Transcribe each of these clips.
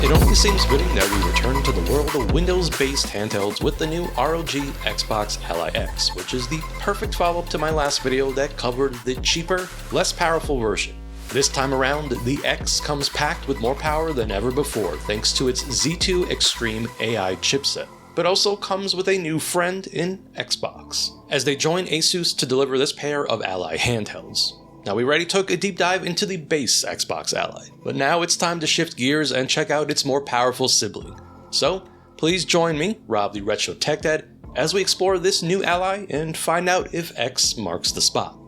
It only seems fitting that we return to the world of Windows-based handhelds with the new ROG Xbox Ally X, which is the perfect follow-up to my last video that covered the cheaper, less powerful version. This time around, the X comes packed with more power than ever before thanks to its Z2 Extreme AI chipset, but also comes with a new friend in Xbox, as they join Asus to deliver this pair of Ally handhelds. Now, we already took a deep dive into the base Xbox Ally, but now it's time to shift gears and check out its more powerful sibling. So, please join me, Rob the Retro Tech Dad, as we explore this new Ally and find out if X marks the spot.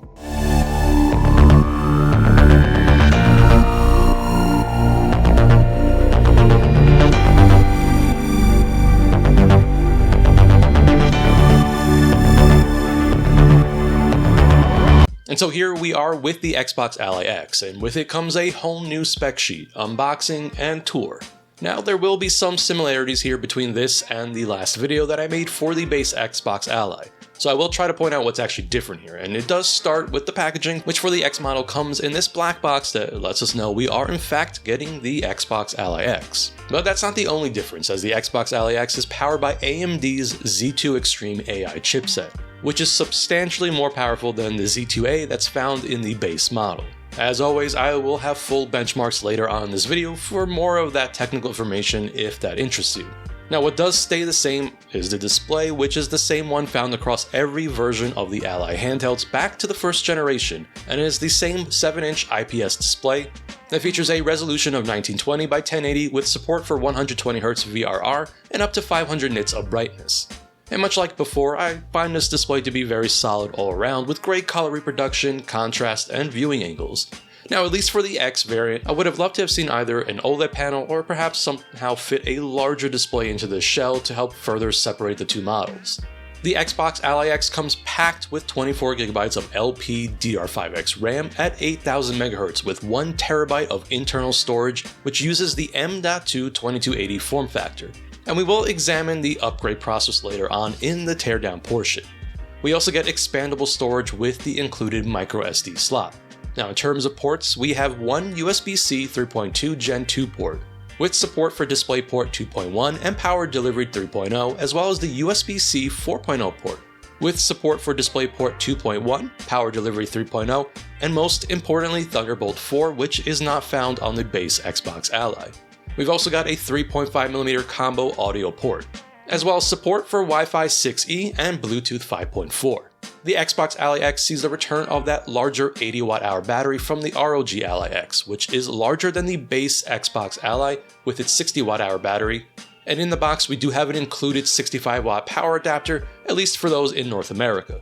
And so here we are with the Xbox Ally X, and with it comes a whole new spec sheet, unboxing, and tour. Now, there will be some similarities here between this and the last video that I made for the base Xbox Ally, so I will try to point out what's actually different here, and it does start with the packaging, which for the X model comes in this black box that lets us know we are in fact getting the Xbox Ally X. But that's not the only difference, as the Xbox Ally X is powered by AMD's Z2 Extreme AI chipset, which is substantially more powerful than the Z2A that's found in the base model. As always, I will have full benchmarks later on in this video for more of that technical information if that interests you. Now, what does stay the same is the display, which is the same one found across every version of the Ally handhelds back to the first generation, and it is the same 7-inch IPS display that features a resolution of 1920 by 1080 with support for 120Hz VRR and up to 500 nits of brightness. And much like before, I find this display to be very solid all around with great color reproduction, contrast, and viewing angles. Now, at least for the X variant, I would have loved to have seen either an OLED panel or perhaps somehow fit a larger display into the shell to help further separate the two models. The Xbox Ally X comes packed with 24GB of LPDDR5X RAM at 8000 MHz with 1TB of internal storage, which uses the M.2 2280 form factor. And we will examine the upgrade process later on in the teardown portion. We also get expandable storage with the included microSD slot. Now, in terms of ports, we have one USB-C 3.2 Gen 2 port, with support for DisplayPort 2.1 and Power Delivery 3.0, as well as the USB-C 4.0 port, with support for DisplayPort 2.1, Power Delivery 3.0, and most importantly Thunderbolt 4, which is not found on the base Xbox Ally. We've also got a 3.5mm combo audio port, as well as support for Wi-Fi 6E and Bluetooth 5.4. The Xbox Ally X sees the return of that larger 80Wh battery from the ROG Ally X, which is larger than the base Xbox Ally with its 60Wh battery, and in the box we do have an included 65W power adapter, at least for those in North America.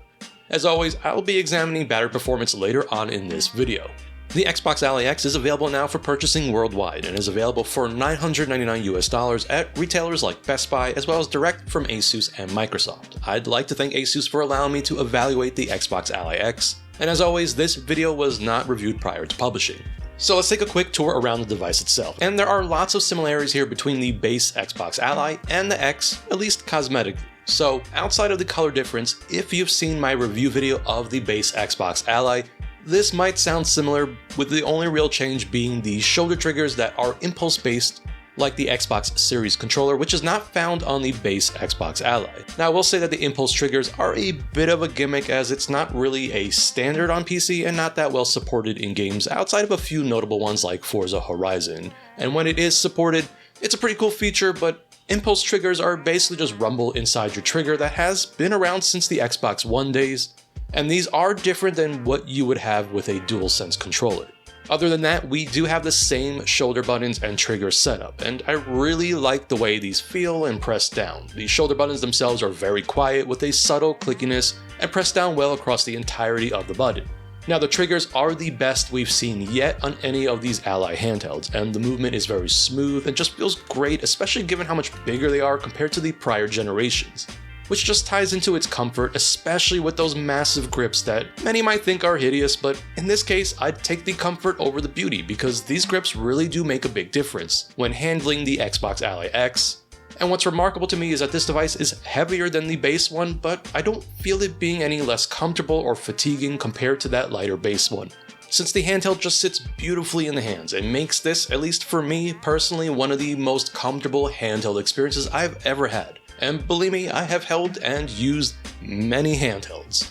As always, I will be examining battery performance later on in this video. The Xbox Ally X is available now for purchasing worldwide and is available for $999 at retailers like Best Buy, as well as direct from Asus and Microsoft. I'd like to thank Asus for allowing me to evaluate the Xbox Ally X, and as always, this video was not reviewed prior to publishing. So let's take a quick tour around the device itself, and there are lots of similarities here between the base Xbox Ally and the X, at least cosmetically. So outside of the color difference, if you've seen my review video of the base Xbox Ally, this might sound similar, with the only real change being the shoulder triggers that are impulse-based, like the Xbox Series controller, which is not found on the base Xbox Ally. Now, I will say that the impulse triggers are a bit of a gimmick, as it's not really a standard on PC and not that well supported in games outside of a few notable ones like Forza Horizon. And when it is supported, it's a pretty cool feature, but impulse triggers are basically just rumble inside your trigger that has been around since the Xbox One days, and these are different than what you would have with a DualSense controller. Other than that, we do have the same shoulder buttons and trigger setup, and I really like the way these feel and press down. The shoulder buttons themselves are very quiet with a subtle clickiness and press down well across the entirety of the button. Now, the triggers are the best we've seen yet on any of these Ally handhelds, and the movement is very smooth and just feels great, especially given how much bigger they are compared to the prior generations, which just ties into its comfort, especially with those massive grips that many might think are hideous, but in this case, I'd take the comfort over the beauty because these grips really do make a big difference when handling the Xbox Ally X. And what's remarkable to me is that this device is heavier than the base one, but I don't feel it being any less comfortable or fatiguing compared to that lighter base one. since the handheld just sits beautifully in the hands and makes this, at least for me personally, one of the most comfortable handheld experiences I've ever had. And believe me, I have held and used many handhelds.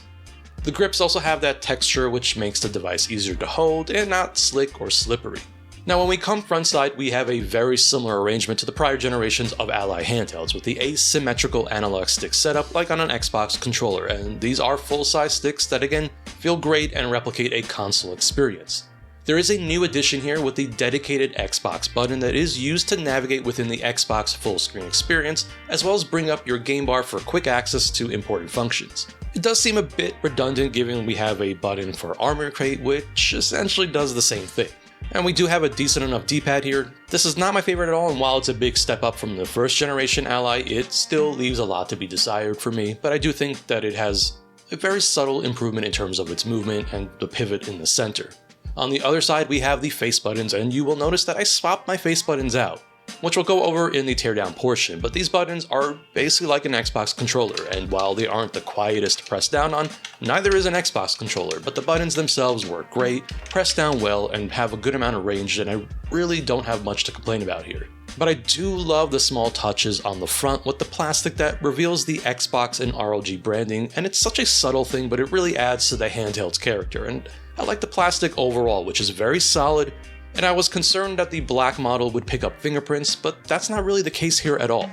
The grips also have that texture which makes the device easier to hold and not slick or slippery. Now when we come front side, we have a very similar arrangement to the prior generations of Ally handhelds with the asymmetrical analog stick setup like on an Xbox controller, and these are full-size sticks that again feel great and replicate a console experience. There is a new addition here with the dedicated Xbox button that is used to navigate within the Xbox full-screen experience, as well as bring up your game bar for quick access to important functions. It does seem a bit redundant given we have a button for Armor Crate, which essentially does the same thing. And we do have a decent enough D-pad here. This is not my favorite at all, and while it's a big step up from the first generation Ally, it still leaves a lot to be desired for me, but I do think that it has a very subtle improvement in terms of its movement and the pivot in the center. On the other side, we have the face buttons, and you will notice that I swapped my face buttons out, which we'll go over in the teardown portion, but these buttons are basically like an Xbox controller, and while they aren't the quietest to press down on, neither is an Xbox controller, but the buttons themselves work great, press down well, and have a good amount of range, and I really don't have much to complain about here. But I do love the small touches on the front with the plastic that reveals the Xbox and ROG branding, and it's such a subtle thing, but it really adds to the handheld's character, and I like the plastic overall, which is very solid, and I was concerned that the black model would pick up fingerprints, but that's not really the case here at all.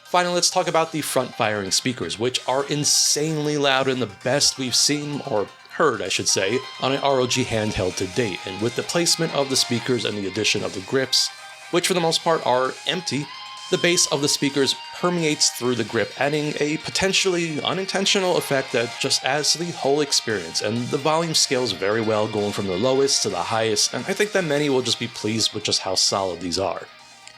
Finally, let's talk about the front-firing speakers, which are insanely loud and the best we've seen, or heard I should say, on an ROG handheld to date, and with the placement of the speakers and the addition of the grips, which for the most part are empty, the bass of the speakers permeates through the grip, adding a potentially unintentional effect that just adds to the whole experience, and the volume scales very well, going from the lowest to the highest, and I think that many will just be pleased with just how solid these are.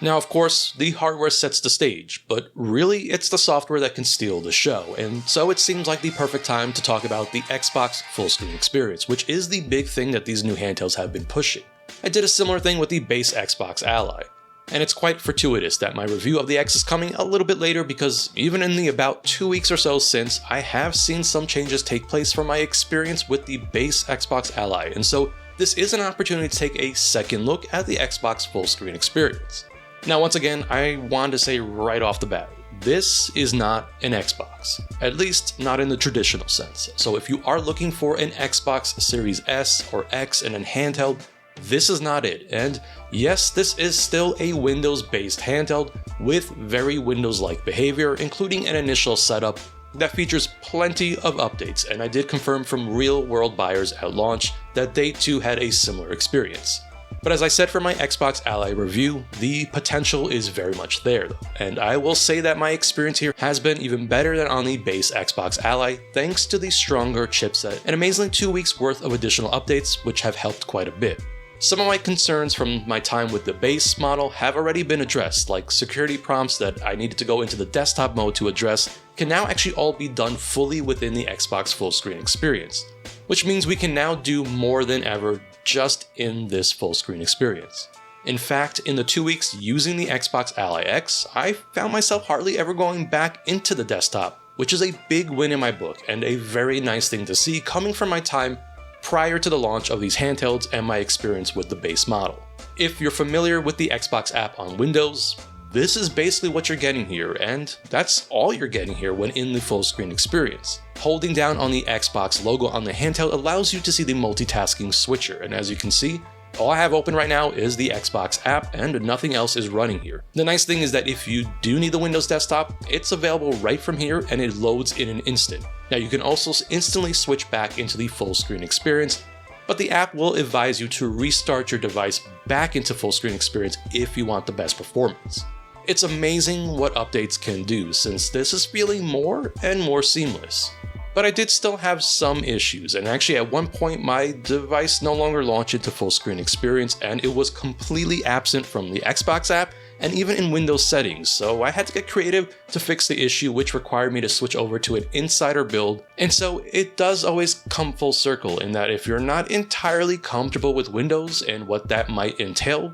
Now of course, the hardware sets the stage, but really it's the software that can steal the show, and so it seems like the perfect time to talk about the Xbox full-screen experience, which is the big thing that these new handhelds have been pushing. I did a similar thing with the base Xbox Ally. And it's quite fortuitous that my review of the X is coming a little bit later because even in the about 2 weeks or so since, I have seen some changes take place from my experience with the base Xbox Ally, and so this is an opportunity to take a second look at the Xbox full screen experience. Now once again, I want to say right off the bat, this is not an Xbox, at least not in the traditional sense. So if you are looking for an Xbox Series S or X and a handheld, this is not it, and yes, this is still a Windows-based handheld with very Windows-like behavior, including an initial setup that features plenty of updates, and I did confirm from real-world buyers at launch that they too had a similar experience. But as I said for my Xbox Ally review, the potential is very much there though, and I will say that my experience here has been even better than on the base Xbox Ally thanks to the stronger chipset and amazingly 2 weeks worth of additional updates which have helped quite a bit. Some of my concerns from my time with the base model have already been addressed, like security prompts that I needed to go into the desktop mode to address can now actually all be done fully within the Xbox full screen experience, which means we can now do more than ever just in this full screen experience. In fact, in the 2 weeks using the Xbox Ally X, I found myself hardly ever going back into the desktop, which is a big win in my book and a very nice thing to see coming from my time prior to the launch of these handhelds and my experience with the base model. If you're familiar with the Xbox app on Windows, this is basically what you're getting here, and that's all you're getting here when in the full screen experience. Holding down on the Xbox logo on the handheld allows you to see the multitasking switcher, and as you can see, all I have open right now is the Xbox app and nothing else is running here. The nice thing is that if you do need the Windows desktop, it's available right from here and it loads in an instant. Now you can also instantly switch back into the full screen experience, but the app will advise you to restart your device back into full screen experience if you want the best performance. It's amazing what updates can do since this is feeling more and more seamless. But I did still have some issues, and actually at one point my device no longer launched into full screen experience and it was completely absent from the Xbox app and even in Windows settings, so I had to get creative to fix the issue, which required me to switch over to an insider build. And so it does always come full circle in that if you're not entirely comfortable with Windows and what that might entail,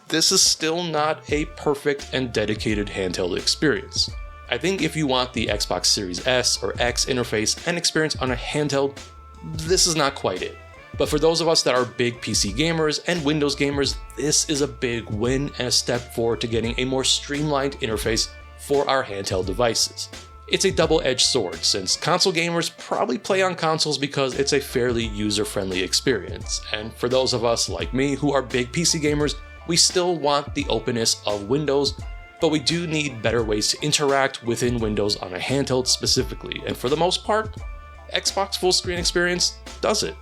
this is still not a perfect and dedicated handheld experience. I think if you want the Xbox Series S or X interface and experience on a handheld, this is not quite it. But for those of us that are big PC gamers and Windows gamers, this is a big win and a step forward to getting a more streamlined interface for our handheld devices. It's a double-edged sword, since console gamers probably play on consoles because it's a fairly user-friendly experience, and for those of us like me who are big PC gamers, we still want the openness of Windows, but we do need better ways to interact within Windows on a handheld specifically, and for the most part, Xbox Fullscreen experience does it.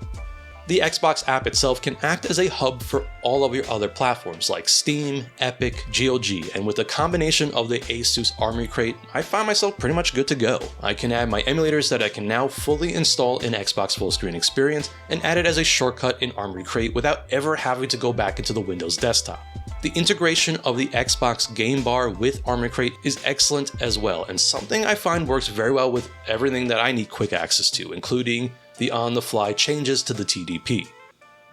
The Xbox app itself can act as a hub for all of your other platforms like Steam, Epic, GOG, and with a combination of the Asus Armory Crate, I find myself pretty much good to go. I can add my emulators that I can now fully install in Xbox Fullscreen experience and add it as a shortcut in Armory Crate without ever having to go back into the Windows desktop. The integration of the Xbox Game Bar with Armory Crate is excellent as well, and something I find works very well with everything that I need quick access to, including the on-the-fly changes to the TDP.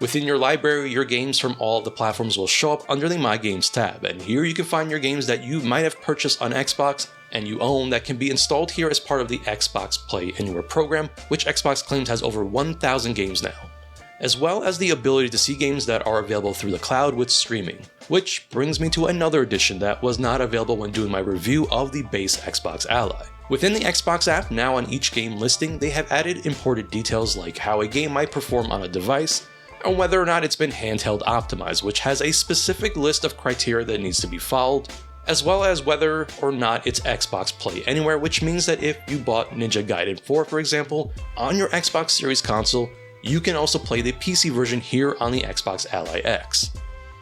Within your library, your games from all of the platforms will show up under the My Games tab, and here you can find your games that you might have purchased on Xbox and you own that can be installed here as part of the Xbox Play Anywhere program, which Xbox claims has over 1,000 games now, as well as the ability to see games that are available through the cloud with streaming, which brings me to another addition that was not available when doing my review of the base Xbox Ally. Within the Xbox app, now on each game listing, they have added imported details like how a game might perform on a device, and whether or not it's been handheld optimized, which has a specific list of criteria that needs to be followed, as well as whether or not it's Xbox Play Anywhere, which means that if you bought Ninja Gaiden 4, for example, on your Xbox Series console, you can also play the PC version here on the Xbox Ally X.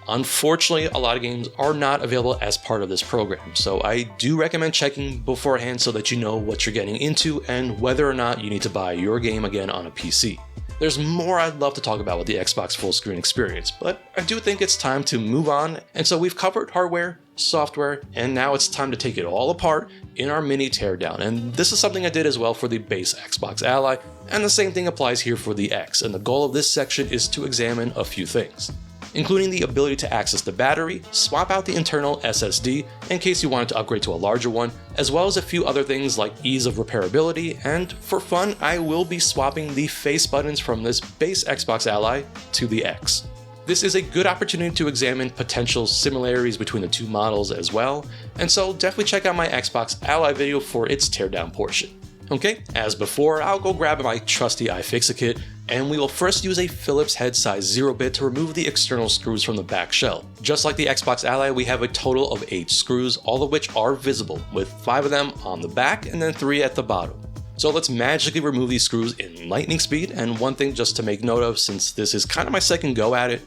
Unfortunately, a lot of games are not available as part of this program, so I do recommend checking beforehand so that you know what you're getting into and whether or not you need to buy your game again on a PC. There's more I'd love to talk about with the Xbox Fullscreen experience, but I do think it's time to move on, and so we've covered hardware, software, and now it's time to take it all apart in our mini teardown, and this is something I did as well for the base Xbox Ally, and the same thing applies here for the X, and the goal of this section is to examine a few things, including the ability to access the battery, swap out the internal SSD in case you wanted to upgrade to a larger one, as well as a few other things like ease of repairability, and for fun, I will be swapping the face buttons from this base Xbox Ally to the X. This is a good opportunity to examine potential similarities between the two models as well, and so definitely check out my Xbox Ally video for its teardown portion. Okay, as before, I'll go grab my trusty iFixit-Kit, and we will first use a Phillips head size 0-bit to remove the external screws from the back shell. Just like the Xbox Ally, we have a total of 8 screws, all of which are visible, with 5 of them on the back and then 3 at the bottom. So let's magically remove these screws in lightning speed, and one thing just to make note of, since this is kind of my second go at it,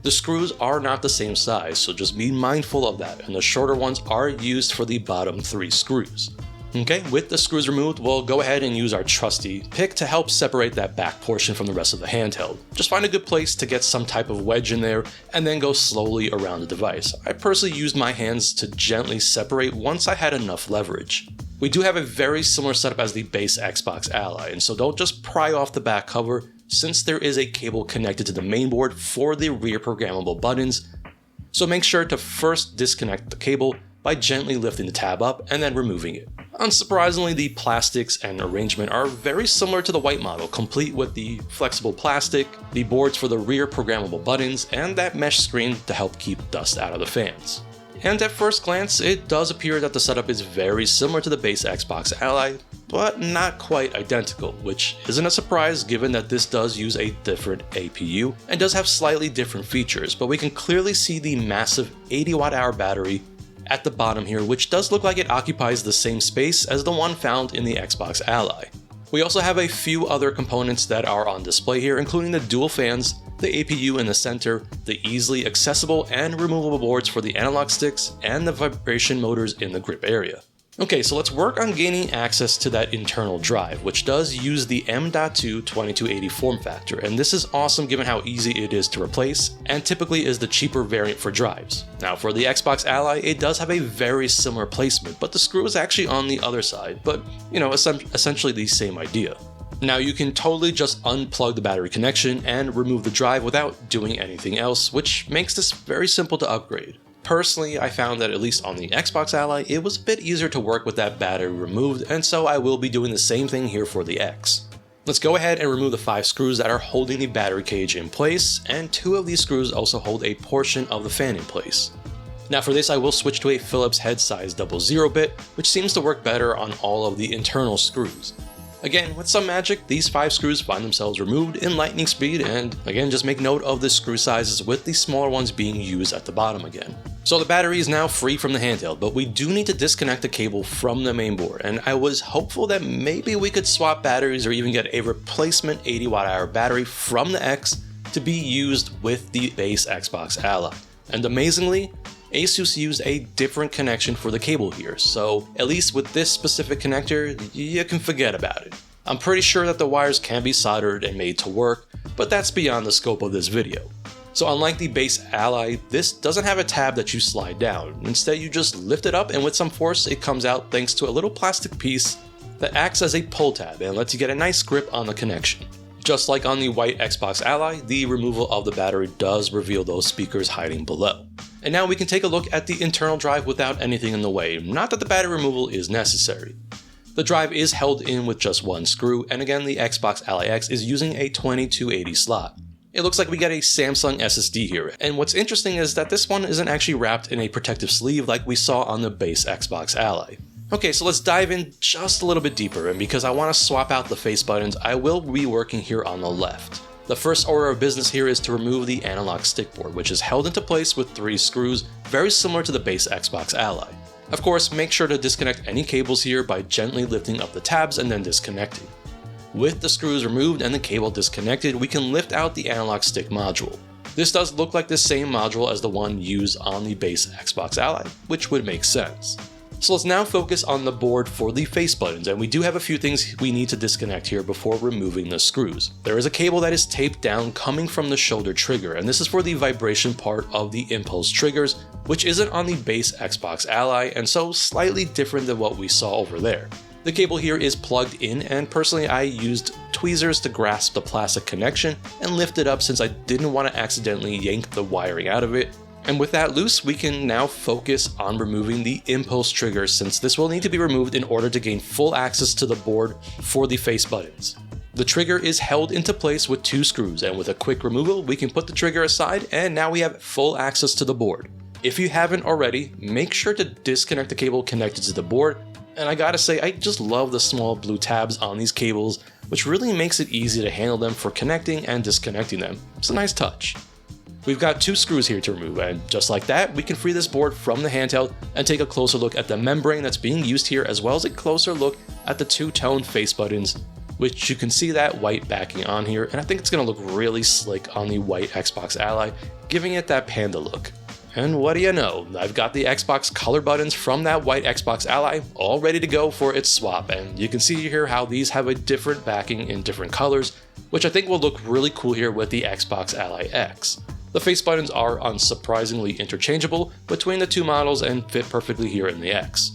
the screws are not the same size, so just be mindful of that, and the shorter ones are used for the bottom 3 screws. Okay, with the screws removed, we'll go ahead and use our trusty pick to help separate that back portion from the rest of the handheld. Just find a good place to get some type of wedge in there, and then go slowly around the device. I personally used my hands to gently separate once I had enough leverage. We do have a very similar setup as the base Xbox Ally, and so don't just pry off the back cover, since there is a cable connected to the mainboard for the rear programmable buttons, so make sure to first disconnect the cable by gently lifting the tab up and then removing it. Unsurprisingly, the plastics and arrangement are very similar to the white model, complete with the flexible plastic, the boards for the rear programmable buttons, and that mesh screen to help keep dust out of the fans. And at first glance, it does appear that the setup is very similar to the base Xbox Ally, but not quite identical, which isn't a surprise given that this does use a different APU and does have slightly different features, but we can clearly see the massive 80 watt-hour battery at the bottom here, which does look like it occupies the same space as the one found in the Xbox Ally. We also have a few other components that are on display here, including the dual fans, the APU in the center, the easily accessible and removable boards for the analog sticks, and the vibration motors in the grip area. Okay, so let's work on gaining access to that internal drive, which does use the M.2 2280 form factor, and this is awesome given how easy it is to replace, and typically is the cheaper variant for drives. Now for the Xbox Ally, it does have a very similar placement, but the screw is actually on the other side, but essentially the same idea. Now you can totally just unplug the battery connection and remove the drive without doing anything else, which makes this very simple to upgrade. Personally, I found that at least on the Xbox Ally, it was a bit easier to work with that battery removed, and so I will be doing the same thing here for the X. Let's go ahead and remove the 5 screws that are holding the battery cage in place, and 2 of these screws also hold a portion of the fan in place. Now for this I will switch to a Phillips head size 00 bit, which seems to work better on all of the internal screws. Again, with some magic, these 5 screws find themselves removed in lightning speed, and again just make note of the screw sizes with the smaller ones being used at the bottom again. So the battery is now free from the handheld, but we do need to disconnect the cable from the main board, and I was hopeful that maybe we could swap batteries or even get a replacement 80 Wh battery from the X to be used with the base Xbox Ally. And amazingly, Asus used a different connection for the cable here, so at least with this specific connector, you can forget about it. I'm pretty sure that the wires can be soldered and made to work, but that's beyond the scope of this video. So unlike the base Ally, this doesn't have a tab that you slide down. Instead, you just lift it up and with some force it comes out thanks to a little plastic piece that acts as a pull tab and lets you get a nice grip on the connection. Just like on the white Xbox Ally, the removal of the battery does reveal those speakers hiding below. And now we can take a look at the internal drive without anything in the way, not that the battery removal is necessary. The drive is held in with just 1 screw, and again the Xbox Ally X is using a 2280 slot. It looks like we get a Samsung SSD here, and what's interesting is that this one isn't actually wrapped in a protective sleeve like we saw on the base Xbox Ally. Okay, so let's dive in just a little bit deeper, and because I want to swap out the face buttons, I will be working here on the left. The first order of business here is to remove the analog stick board, which is held into place with 3 screws, very similar to the base Xbox Ally. Of course, make sure to disconnect any cables here by gently lifting up the tabs and then disconnecting. With the screws removed and the cable disconnected, we can lift out the analog stick module. This does look like the same module as the one used on the base Xbox Ally, which would make sense. So let's now focus on the board for the face buttons, and we do have a few things we need to disconnect here before removing the screws. There is a cable that is taped down coming from the shoulder trigger, and this is for the vibration part of the impulse triggers, which isn't on the base Xbox Ally, and so slightly different than what we saw over there. The cable here is plugged in, and personally I used tweezers to grasp the plastic connection and lift it up since I didn't want to accidentally yank the wiring out of it. And with that loose, we can now focus on removing the impulse trigger, since this will need to be removed in order to gain full access to the board for the face buttons. The trigger is held into place with 2 screws, and with a quick removal we can put the trigger aside and now we have full access to the board. If you haven't already, make sure to disconnect the cable connected to the board, and I gotta say I just love the small blue tabs on these cables, which really makes it easy to handle them for connecting and disconnecting them. It's a nice touch. We've got 2 screws here to remove, and just like that, we can free this board from the handheld and take a closer look at the membrane that's being used here, as well as a closer look at the 2-tone face buttons, which you can see that white backing on here, and I think it's going to look really slick on the white Xbox Ally, giving it that panda look. And what do you know, I've got the Xbox color buttons from that white Xbox Ally all ready to go for its swap, and you can see here how these have a different backing in different colors, which I think will look really cool here with the Xbox Ally X. The face buttons are unsurprisingly interchangeable between the 2 models and fit perfectly here in the X.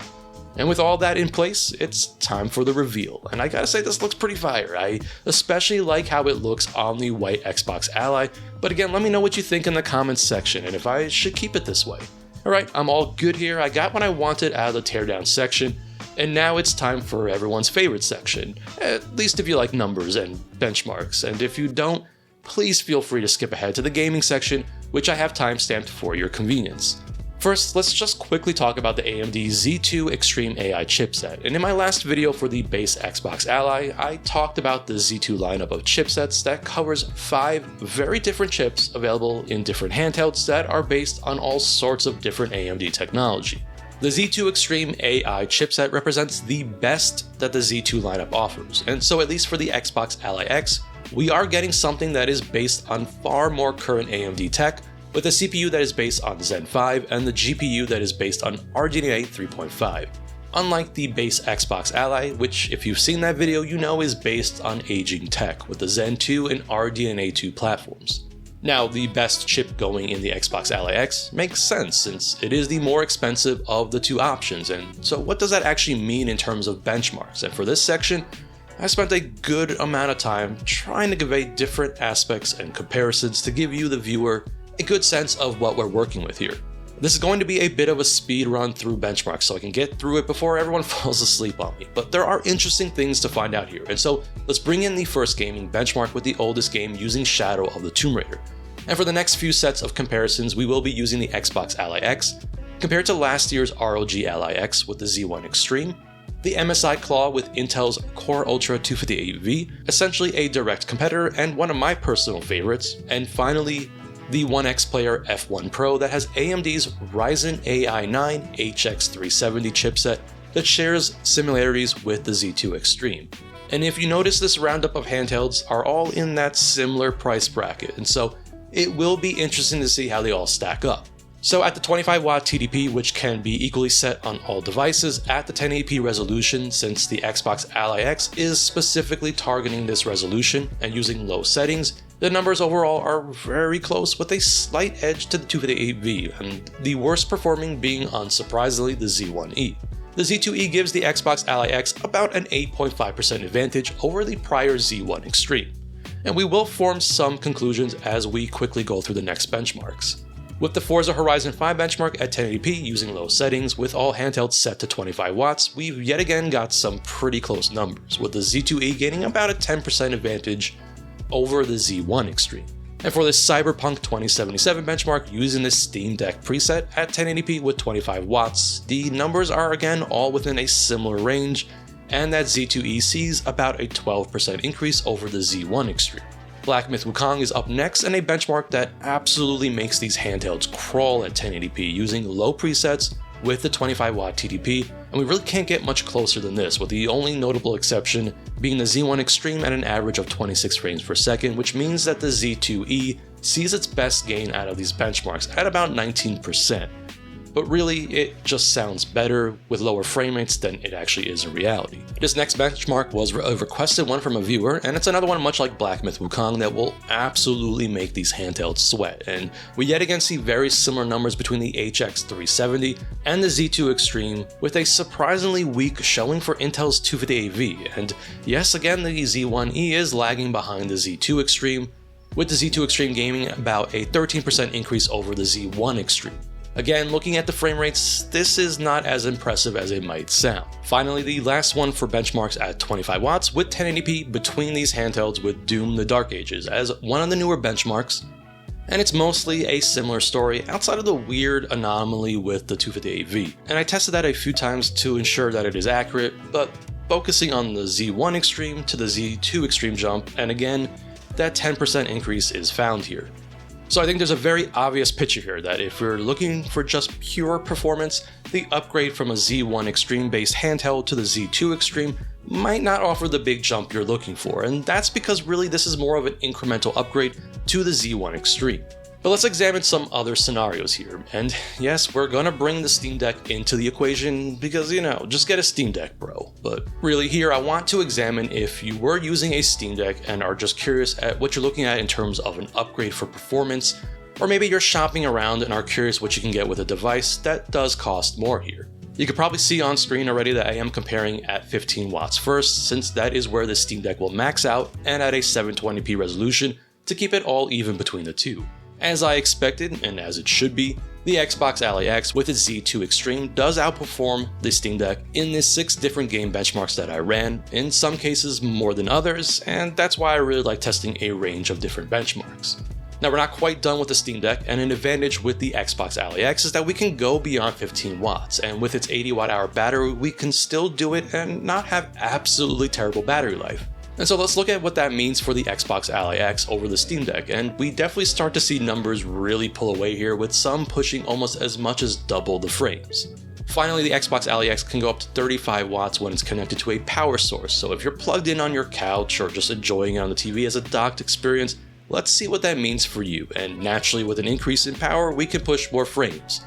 And with all that in place, it's time for the reveal, and I gotta say this looks pretty fire. I especially like how it looks on the white Xbox Ally, but again, let me know what you think in the comments section and if I should keep it this way. Alright, I'm all good here, I got what I wanted out of the teardown section, and now it's time for everyone's favorite section, at least if you like numbers and benchmarks, and if you don't, please feel free to skip ahead to the gaming section, which I have timestamped for your convenience. First, let's just quickly talk about the AMD Z2 Extreme AI chipset, and in my last video for the base Xbox Ally, I talked about the Z2 lineup of chipsets that covers 5 very different chips available in different handhelds that are based on all sorts of different AMD technology. The Z2 Extreme AI chipset represents the best that the Z2 lineup offers, and so at least for the Xbox Ally X, we are getting something that is based on far more current AMD tech, with a CPU that is based on Zen 5 and the GPU that is based on RDNA 3.5. Unlike the base Xbox Ally, which if you've seen that video you know is based on aging tech with the Zen 2 and RDNA 2 platforms. Now, the best chip going in the Xbox Ally X makes sense since it is the more expensive of the 2 options, and so what does that actually mean in terms of benchmarks? And for this section, I spent a good amount of time trying to convey different aspects and comparisons to give you, the viewer, a good sense of what we're working with here. This is going to be a bit of a speed run through benchmarks so I can get through it before everyone falls asleep on me, but there are interesting things to find out here, and so let's bring in the first gaming benchmark with the oldest game using Shadow of the Tomb Raider. And for the next few sets of comparisons, we will be using the Xbox Ally X compared to last year's ROG Ally X with the Z1 Extreme, the MSI Claw with Intel's Core Ultra 258V, essentially a direct competitor and one of my personal favorites, and finally, the One X Player F1 Pro that has AMD's Ryzen AI 9 HX370 chipset that shares similarities with the Z2 Extreme. And if you notice, this roundup of handhelds are all in that similar price bracket, and so it will be interesting to see how they all stack up. So at the 25W TDP, which can be equally set on all devices at the 1080p resolution, since the Xbox Ally X is specifically targeting this resolution and using low settings, the numbers overall are very close with a slight edge to the 258V, and the worst performing being unsurprisingly the Z1E. The Z2E gives the Xbox Ally X about an 8.5% advantage over the prior Z1 Extreme, and we will form some conclusions as we quickly go through the next benchmarks. With the Forza Horizon 5 benchmark at 1080p using low settings with all handhelds set to 25 watts, we've yet again got some pretty close numbers, with the Z2E gaining about a 10% advantage over the Z1 Extreme. And for this Cyberpunk 2077 benchmark using the Steam Deck preset at 1080p with 25 watts, the numbers are again all within a similar range, and that Z2E sees about a 12% increase over the Z1 Extreme. Black Myth Wuchang is up next, and a benchmark that absolutely makes these handhelds crawl at 1080p using low presets with the 25W TDP, and we really can't get much closer than this, with the only notable exception being the Z1 Extreme at an average of 26 frames per second, which means that the Z2E sees its best gain out of these benchmarks at about 19%. But really, it just sounds better with lower frame rates than it actually is in reality. This next benchmark was a requested one from a viewer, and it's another one much like Black Myth Wuchang that will absolutely make these handhelds sweat, and we yet again see very similar numbers between the HX370 and the Z2 Extreme, with a surprisingly weak showing for Intel's 258V, and yes, again, the Z1E is lagging behind the Z2 Extreme, with the Z2 Extreme gaining about a 13% increase over the Z1 Extreme. Again, looking at the frame rates, this is not as impressive as it might sound. Finally, the last one for benchmarks at 25 watts with 1080p between these handhelds with Doom the Dark Ages as one of the newer benchmarks, and it's mostly a similar story outside of the weird anomaly with the 258V. And I tested that a few times to ensure that it is accurate, but focusing on the Z1 Extreme to the Z2 Extreme jump, and again, that 10% increase is found here. So I think there's a very obvious picture here that if we're looking for just pure performance, the upgrade from a Z1 Extreme based handheld to the Z2 Extreme might not offer the big jump you're looking for, and that's because really this is more of an incremental upgrade to the Z1 Extreme. But let's examine some other scenarios here, and yes, we're gonna bring the Steam Deck into the equation because, just get a Steam Deck, bro. But really here, I want to examine if you were using a Steam Deck and are just curious at what you're looking at in terms of an upgrade for performance, or maybe you're shopping around and are curious what you can get with a device that does cost more here. You can probably see on screen already that I am comparing at 15 watts first, since that is where the Steam Deck will max out, and at a 720p resolution to keep it all even between the two. As I expected, and as it should be, the Xbox Ally X with its Z2 Extreme does outperform the Steam Deck in the 6 different game benchmarks that I ran, in some cases more than others, and that's why I really like testing a range of different benchmarks. Now, we're not quite done with the Steam Deck, and an advantage with the Xbox Ally X is that we can go beyond 15 watts, and with its 80 watt-hour battery, we can still do it and not have absolutely terrible battery life. And so let's look at what that means for the Xbox Ally X over the Steam Deck, and we definitely start to see numbers really pull away here, with some pushing almost as much as double the frames. Finally, the Xbox Ally X can go up to 35 watts when it's connected to a power source, so if you're plugged in on your couch or just enjoying it on the TV as a docked experience, let's see what that means for you, and naturally with an increase in power, we can push more frames.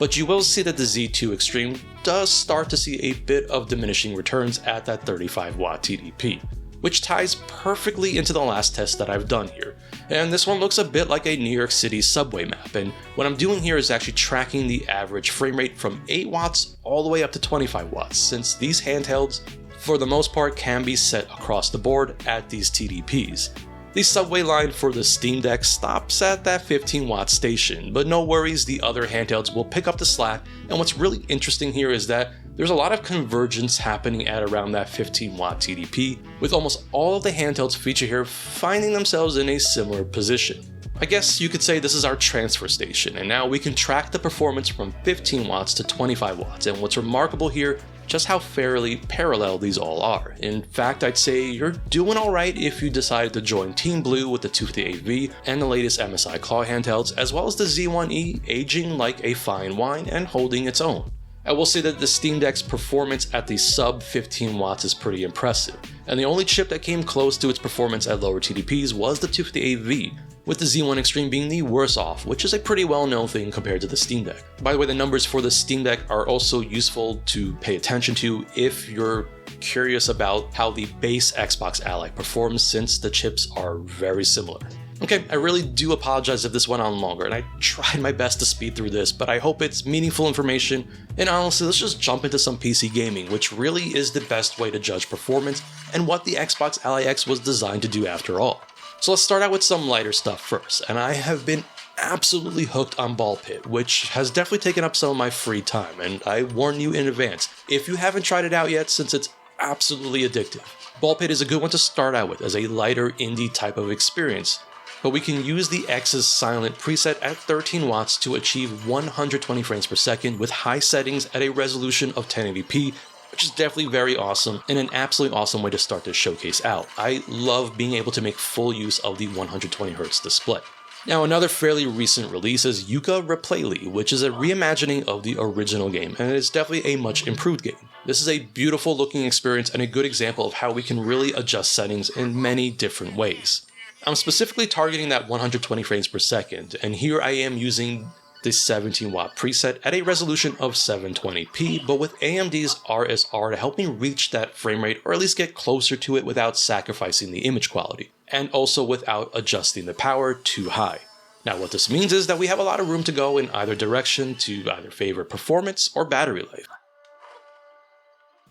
But you will see that the Z2 Extreme does start to see a bit of diminishing returns at that 35 watt TDP. Which ties perfectly into the last test that I've done here. And this one looks a bit like a New York City subway map, and what I'm doing here is actually tracking the average frame rate from 8 watts all the way up to 25 watts, since these handhelds, for the most part, can be set across the board at these TDPs. The subway line for the Steam Deck stops at that 15-watt station, but no worries, the other handhelds will pick up the slack, and what's really interesting here is that there's a lot of convergence happening at around that 15-watt TDP, with almost all of the handhelds featured here finding themselves in a similar position. I guess you could say this is our transfer station, and now we can track the performance from 15 watts to 25 watts, and what's remarkable here, just how fairly parallel these all are. In fact, I'd say you're doing alright if you decided to join Team Blue with the 258V and the latest MSI Claw handhelds, as well as the Z1E aging like a fine wine and holding its own. I will say that the Steam Deck's performance at the sub 15 watts is pretty impressive, and the only chip that came close to its performance at lower TDPs was the 258V, with the Z1 Extreme being the worse off, which is a pretty well-known thing compared to the Steam Deck. By the way, the numbers for the Steam Deck are also useful to pay attention to if you're curious about how the base Xbox Ally performs, since the chips are very similar. Okay, I really do apologize if this went on longer, and I tried my best to speed through this, but I hope it's meaningful information, and honestly, let's just jump into some PC gaming, which really is the best way to judge performance and what the Xbox Ally X was designed to do after all. So let's start out with some lighter stuff first, and I have been absolutely hooked on Ball Pit, which has definitely taken up some of my free time, and I warn you in advance, if you haven't tried it out yet, since it's absolutely addictive. Ball Pit is a good one to start out with as a lighter indie type of experience, but we can use the X's silent preset at 13 watts to achieve 120 frames per second with high settings at a resolution of 1080p, which is definitely very awesome and an absolutely awesome way to start this showcase out. I love being able to make full use of the 120Hz display. Now, another fairly recent release is Yooka Replaylee, which is a reimagining of the original game, and it is definitely a much improved game. This is a beautiful looking experience and a good example of how we can really adjust settings in many different ways. I'm specifically targeting that 120 frames per second, and here I am using the 17 watt preset at a resolution of 720p, but with AMD's RSR to help me reach that frame rate, or at least get closer to it without sacrificing the image quality, and also without adjusting the power too high. Now what this means is that we have a lot of room to go in either direction to either favor performance or battery life.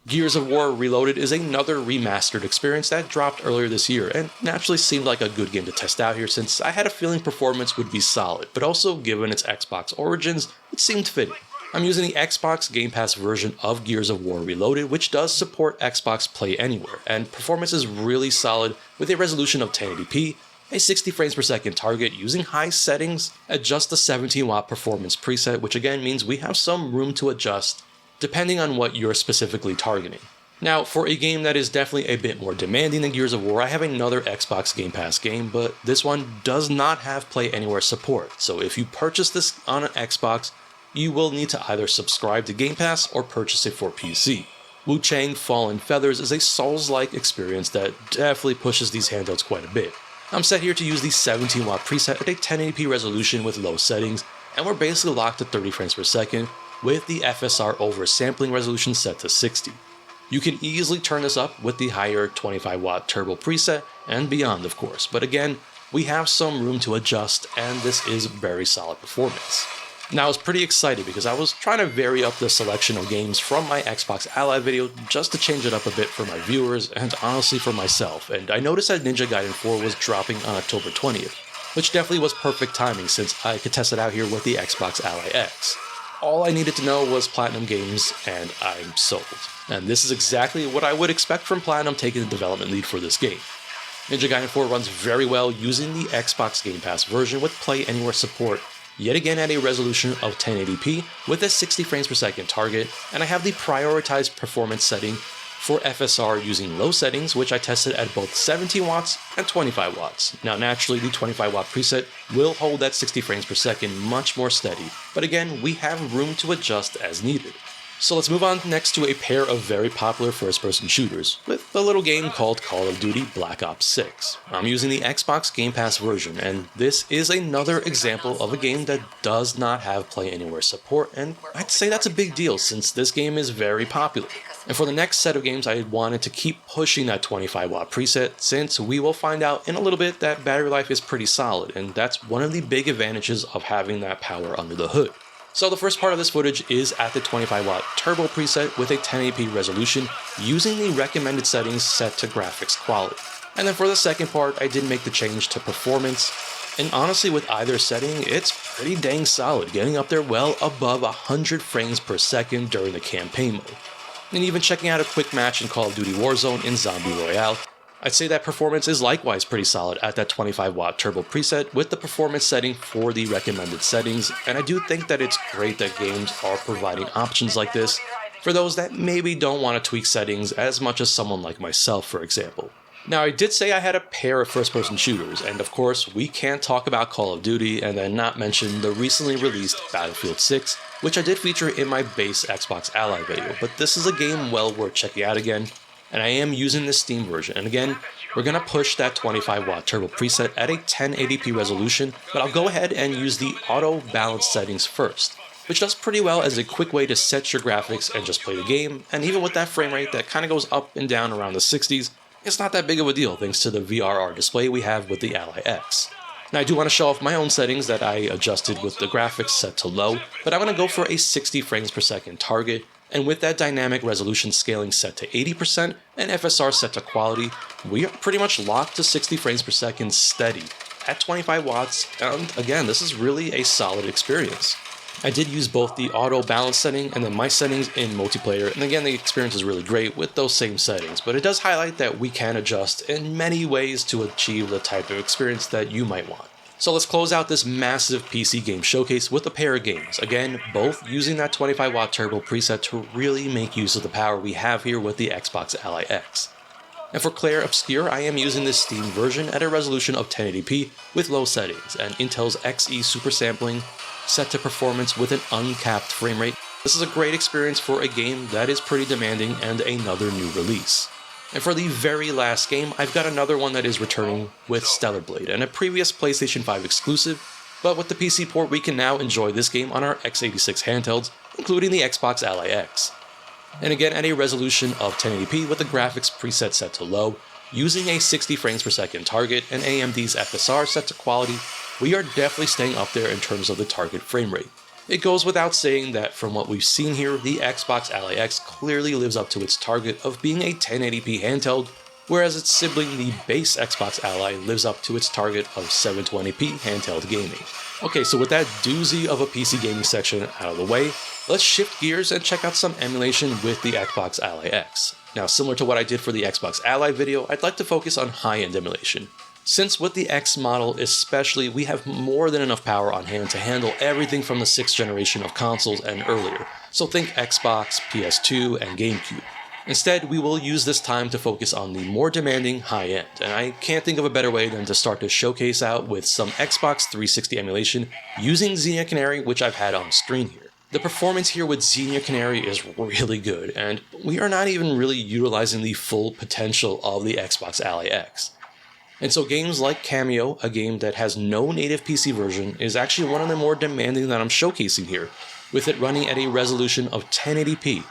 Gears of War Reloaded is another remastered experience that dropped earlier this year, and naturally seemed like a good game to test out here since I had a feeling performance would be solid, but also given its Xbox origins, it seemed fitting. I'm using the Xbox Game Pass version of Gears of War Reloaded, which does support Xbox Play Anywhere, and performance is really solid with a resolution of 1080p, a 60 frames per second target using high settings, adjust the 17 watt performance preset, which again means we have some room to adjust depending on what you're specifically targeting. Now, for a game that is definitely a bit more demanding than Gears of War, I have another Xbox Game Pass game, but this one does not have Play Anywhere support, so if you purchase this on an Xbox, you will need to either subscribe to Game Pass or purchase it for PC. Wuchang Fallen Feathers is a Souls-like experience that definitely pushes these handhelds quite a bit. I'm set here to use the 17 watt preset at a 1080p resolution with low settings, and we're basically locked to 30 frames per second, with the FSR oversampling resolution set to 60. You can easily turn this up with the higher 25 watt turbo preset and beyond, of course, but again, we have some room to adjust, and this is very solid performance. Now, I was pretty excited because I was trying to vary up the selection of games from my Xbox Ally video just to change it up a bit for my viewers and honestly for myself, and I noticed that Ninja Gaiden 4 was dropping on October 20th, which definitely was perfect timing since I could test it out here with the Xbox Ally X. All I needed to know was Platinum Games, and I'm sold. And this is exactly what I would expect from Platinum taking the development lead for this game. Ninja Gaiden 4 runs very well using the Xbox Game Pass version with Play Anywhere support, yet again at a resolution of 1080p with a 60 frames per second target, and I have the prioritized performance setting for FSR using low settings, which I tested at both 17 watts and 25 watts. Now naturally, the 25 watt preset will hold that 60 frames per second much more steady, but again, we have room to adjust as needed. So let's move on next to a pair of very popular first-person shooters, with a little game called Call of Duty Black Ops 6. I'm using the Xbox Game Pass version, and this is another example of a game that does not have Play Anywhere support, and I'd say that's a big deal since this game is very popular. And for the next set of games, I wanted to keep pushing that 25 watt preset since we will find out in a little bit that battery life is pretty solid, and that's one of the big advantages of having that power under the hood. So the first part of this footage is at the 25 watt turbo preset with a 1080p resolution using the recommended settings set to graphics quality. And then for the second part, I did make the change to performance, and honestly with either setting, it's pretty dang solid, getting up there well above 100 frames per second during the campaign mode. And even checking out a quick match in Call of Duty Warzone in Zombie Royale, I'd say that performance is likewise pretty solid at that 25-watt turbo preset with the performance setting for the recommended settings, and I do think that it's great that games are providing options like this for those that maybe don't want to tweak settings as much as someone like myself, for example. Now, I did say I had a pair of first-person shooters, and of course, we can't talk about Call of Duty and then not mention the recently released Battlefield 6, which I did feature in my base Xbox Ally video, but this is a game well worth checking out again, and I am using the Steam version, and again, we're going to push that 25-watt turbo preset at a 1080p resolution, but I'll go ahead and use the auto balance settings first, which does pretty well as a quick way to set your graphics and just play the game, and even with that frame rate that kind of goes up and down around the 60s, it's not that big of a deal thanks to the VRR display we have with the Ally X. Now I do want to show off my own settings that I adjusted with the graphics set to low, but I'm going to go for a 60 frames per second target, and with that dynamic resolution scaling set to 80% and FSR set to quality, we are pretty much locked to 60 frames per second steady at 25 watts, and again, this is really a solid experience. I did use both the auto balance setting and then my settings in multiplayer, and again the experience is really great with those same settings, but it does highlight that we can adjust in many ways to achieve the type of experience that you might want. So let's close out this massive PC game showcase with a pair of games, again both using that 25-watt turbo preset to really make use of the power we have here with the Xbox Ally X. And for Clair Obscur, I am using the Steam version at a resolution of 1080p with low settings and Intel's Xe super sampling set to performance with an uncapped frame rate. This is a great experience for a game that is pretty demanding and another new release. And for the very last game, I've got another one that is returning with Stellar Blade, and a previous PlayStation 5 exclusive, but with the PC port we can now enjoy this game on our x86 handhelds, including the Xbox Ally X. And again at a resolution of 1080p with the graphics preset set to low, using a 60 frames per second target and AMD's FSR set to quality, we are definitely staying up there in terms of the target frame rate. It goes without saying that from what we've seen here, the Xbox Ally X clearly lives up to its target of being a 1080p handheld, whereas its sibling, the base Xbox Ally, lives up to its target of 720p handheld gaming. Okay, so with that doozy of a PC gaming section out of the way, let's shift gears and check out some emulation with the Xbox Ally X. Now, similar to what I did for the Xbox Ally video, I'd like to focus on high-end emulation. Since with the X model especially, we have more than enough power on hand to handle everything from the 6th generation of consoles and earlier, so think Xbox, PS2, and GameCube. Instead, we will use this time to focus on the more demanding high-end, and I can't think of a better way than to start this showcase out with some Xbox 360 emulation using Xenia Canary, which I've had on screen here. The performance here with Xenia Canary is really good, and we are not even really utilizing the full potential of the Xbox Ally X. And so games like Cameo, a game that has no native PC version, is actually one of the more demanding that I'm showcasing here, with it running at a resolution of 1080p.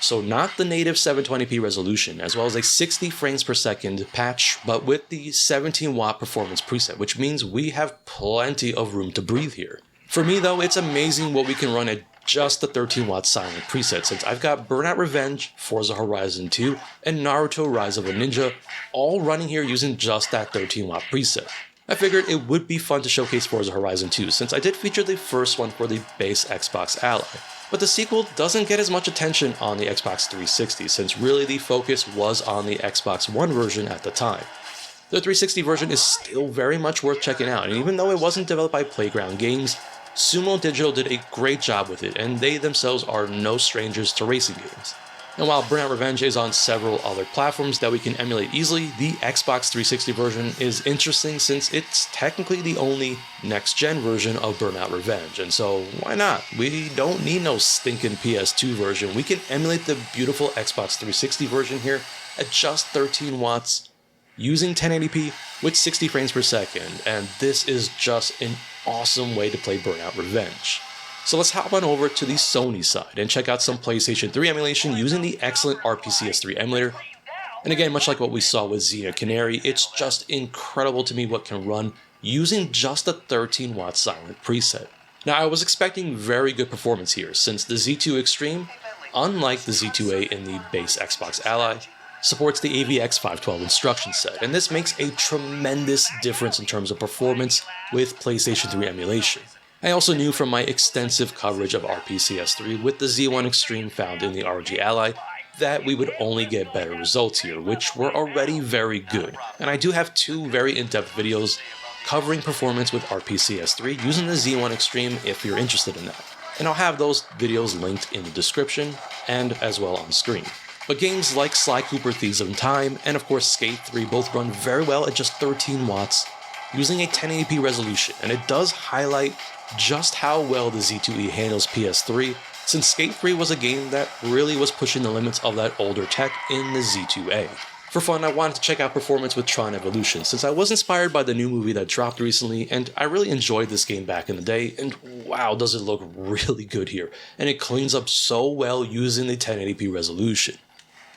So not the native 720p resolution, as well as a 60 frames per second patch, but with the 17-watt performance preset, which means we have plenty of room to breathe here. For me though, it's amazing what we can run at just the 13-watt silent preset, since I've got Burnout Revenge, Forza Horizon 2, and Naruto Rise of a Ninja, all running here using just that 13-watt preset. I figured it would be fun to showcase Forza Horizon 2, since I did feature the first one for the base Xbox Ally, but the sequel doesn't get as much attention on the Xbox 360, since really the focus was on the Xbox One version at the time. The 360 version is still very much worth checking out, and even though it wasn't developed by Playground Games, Sumo Digital did a great job with it, and they themselves are no strangers to racing games. And while Burnout Revenge is on several other platforms that we can emulate easily, the Xbox 360 version is interesting since it's technically the only next-gen version of Burnout Revenge, and so why not? We don't need no stinking PS2 version. We can emulate the beautiful Xbox 360 version here at just 13 watts, using 1080p with 60 frames per second, and this is just an awesome way to play Burnout Revenge. So let's hop on over to the Sony side and check out some PlayStation 3 emulation using the excellent RPCS3 emulator. And again, much like what we saw with Xenia Canary, it's just incredible to me what can run using just a 13-watt silent preset. Now, I was expecting very good performance here, since the Z2 Extreme, unlike the Z2A in the base Xbox Ally, supports the AVX512 instruction set, and this makes a tremendous difference in terms of performance with PlayStation 3 emulation. I also knew from my extensive coverage of RPCS3 with the Z1 Extreme found in the ROG Ally that we would only get better results here, which were already very good. And I do have two very in-depth videos covering performance with RPCS3 using the Z1 Extreme if you're interested in that. And I'll have those videos linked in the description and as well on screen. But games like Sly Cooper Thieves in Time and of course Skate 3 both run very well at just 13 watts using a 1080p resolution, and it does highlight just how well the Z2E handles PS3, since Skate 3 was a game that really was pushing the limits of that older tech in the Z2A. For fun, I wanted to check out performance with Tron Evolution, since I was inspired by the new movie that dropped recently, and I really enjoyed this game back in the day, and wow, does it look really good here, and it cleans up so well using the 1080p resolution.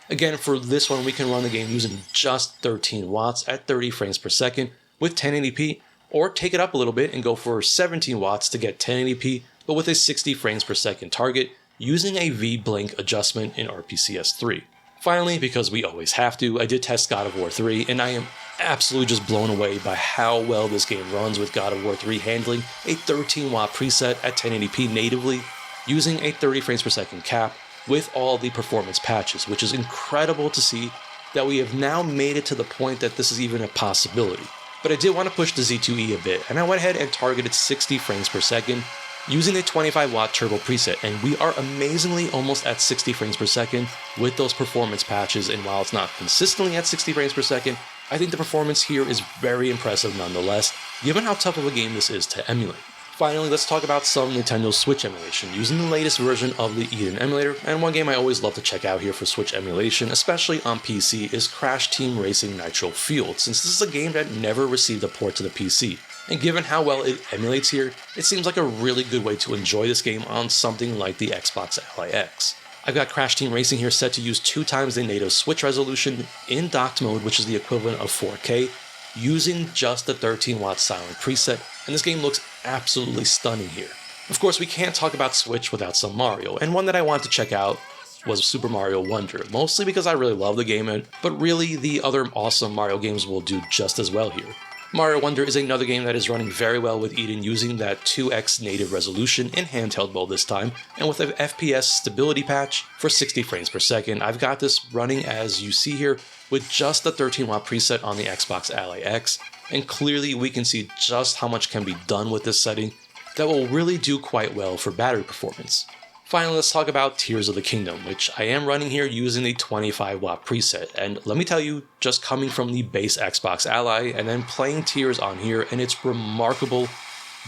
Again, for this one, we can run the game using just 13 watts at 30 frames per second with 1080p, or take it up a little bit and go for 17 watts to get 1080p, but with a 60 frames per second target using a V-Blink adjustment in RPCS3. Finally, because we always have to, I did test God of War 3, and I am absolutely just blown away by how well this game runs with God of War 3 handling a 13 watt preset at 1080p natively using a 30 frames per second cap with all the performance patches, which is incredible to see that we have now made it to the point that this is even a possibility. But I did want to push the Z2E a bit, and I went ahead and targeted 60 frames per second using the 25 watt turbo preset, and we are amazingly almost at 60 frames per second with those performance patches, and while it's not consistently at 60 frames per second, I think the performance here is very impressive nonetheless, given how tough of a game this is to emulate. Finally, let's talk about some Nintendo Switch emulation using the latest version of the Eden emulator, and one game I always love to check out here for Switch emulation, especially on PC, is Crash Team Racing Nitro Fueled, since this is a game that never received a port to the PC. And given how well it emulates here, it seems like a really good way to enjoy this game on something like the Xbox Ally X. I've got Crash Team Racing here set to use 2 times the native Switch resolution in docked mode, which is the equivalent of 4K, using just the 13 watt silent preset, and this game looks absolutely stunning here. Of course, we can't talk about Switch without some Mario, and one that I wanted to check out was Super Mario Wonder, mostly because I really love the game, but really the other awesome Mario games will do just as well here. Mario Wonder is another game that is running very well with Eden using that 2x native resolution in handheld mode this time, and with an FPS stability patch for 60 frames per second. I've got this running as you see here with just the 13 watt preset on the Xbox Ally X, and clearly we can see just how much can be done with this setting that will really do quite well for battery performance. Finally, let's talk about Tears of the Kingdom, which I am running here using the 25 watt preset, and let me tell you, just coming from the base Xbox Ally and then playing Tears on here, and it's remarkable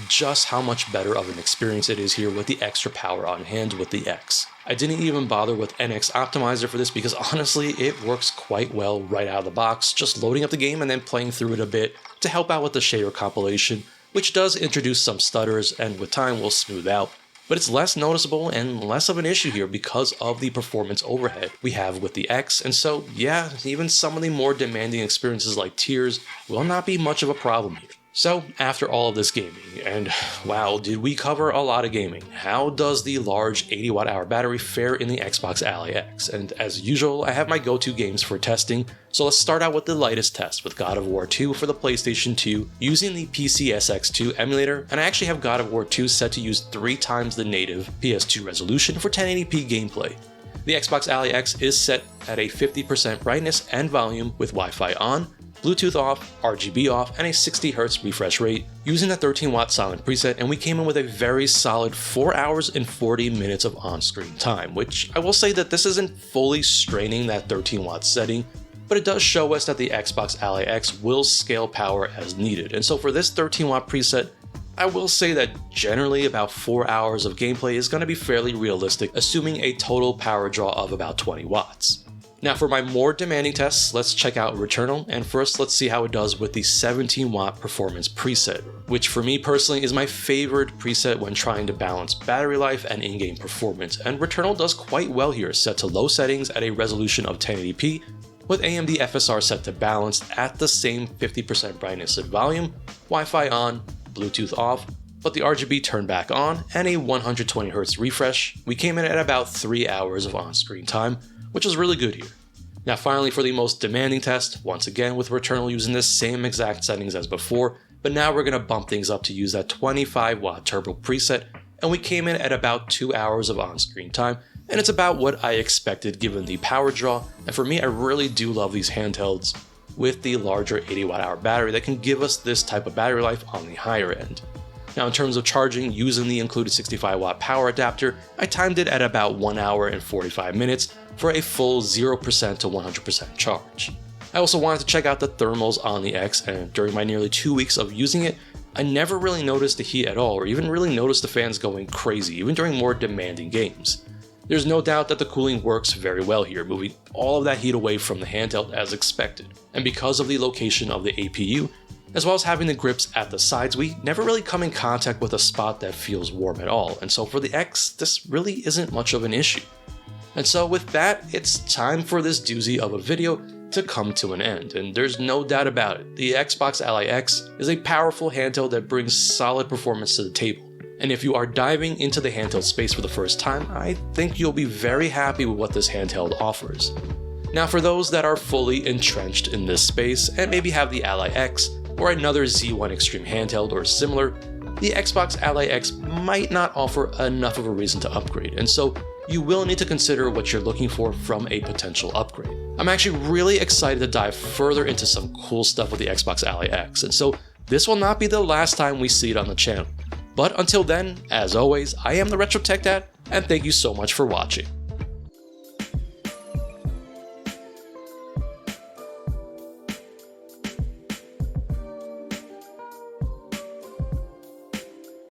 just how much better of an experience it is here with the extra power on hand with the X. I didn't even bother with NX Optimizer for this because honestly, it works quite well right out of the box, just loading up the game and then playing through it a bit to help out with the shader compilation, which does introduce some stutters and with time will smooth out. But it's less noticeable and less of an issue here because of the performance overhead we have with the X, and so yeah, even some of the more demanding experiences like Tears will not be much of a problem here. So after all of this gaming, and wow, did we cover a lot of gaming, how does the large 80 watt hour battery fare in the Xbox Ally X? And as usual, I have my go-to games for testing, so let's start out with the lightest test with God of War 2 for the PlayStation 2 using the PCSX2 emulator, and I actually have God of War 2 set to use 3 times the native PS2 resolution for 1080p gameplay. The Xbox Ally X is set at a 50% brightness and volume with Wi-Fi on, Bluetooth off, RGB off, and a 60Hz refresh rate using the 13 watt silent preset, and we came in with a very solid 4 hours and 40 minutes of on-screen time, which I will say that this isn't fully straining that 13 watt setting, but it does show us that the Xbox Ally X will scale power as needed, and so for this 13 watt preset, I will say that generally about 4 hours of gameplay is going to be fairly realistic, assuming a total power draw of about 20 watts. Now for my more demanding tests, let's check out Returnal, and first let's see how it does with the 17 watt performance preset, which for me personally is my favorite preset when trying to balance battery life and in-game performance, and Returnal does quite well here, set to low settings at a resolution of 1080p, with AMD FSR set to balanced at the same 50% brightness and volume, Wi-Fi on, Bluetooth off, but the RGB turned back on, and a 120Hz refresh. We came in at about 3 hours of on-screen time, which is really good here. Now finally, for the most demanding test, once again with Returnal using the same exact settings as before, but now we're going to bump things up to use that 25 watt turbo preset, and we came in at about 2 hours of on-screen time, and it's about what I expected given the power draw, and for me I really do love these handhelds with the larger 80 watt hour battery that can give us this type of battery life on the higher end. Now in terms of charging using the included 65 watt power adapter, I timed it at about 1 hour and 45 minutes for a full 0% to 100% charge. I also wanted to check out the thermals on the X, and during my nearly 2 weeks of using it, I never really noticed the heat at all, or even really noticed the fans going crazy, even during more demanding games. There's no doubt that the cooling works very well here, moving all of that heat away from the handheld as expected. And because of the location of the APU, as well as having the grips at the sides, we never really come in contact with a spot that feels warm at all, and so for the X, this really isn't much of an issue. And so with that, it's time for this doozy of a video to come to an end, and there's no doubt about it, the Xbox Ally X is a powerful handheld that brings solid performance to the table. And if you are diving into the handheld space for the first time, I think you'll be very happy with what this handheld offers. Now for those that are fully entrenched in this space and maybe have the Ally X or another Z1 Extreme handheld or similar, the Xbox Ally X might not offer enough of a reason to upgrade, and so you will need to consider what you're looking for from a potential upgrade. I'm actually really excited to dive further into some cool stuff with the Xbox Ally X, and so this will not be the last time we see it on the channel. But until then, as always, I am the Retro Tech Dad, and thank you so much for watching.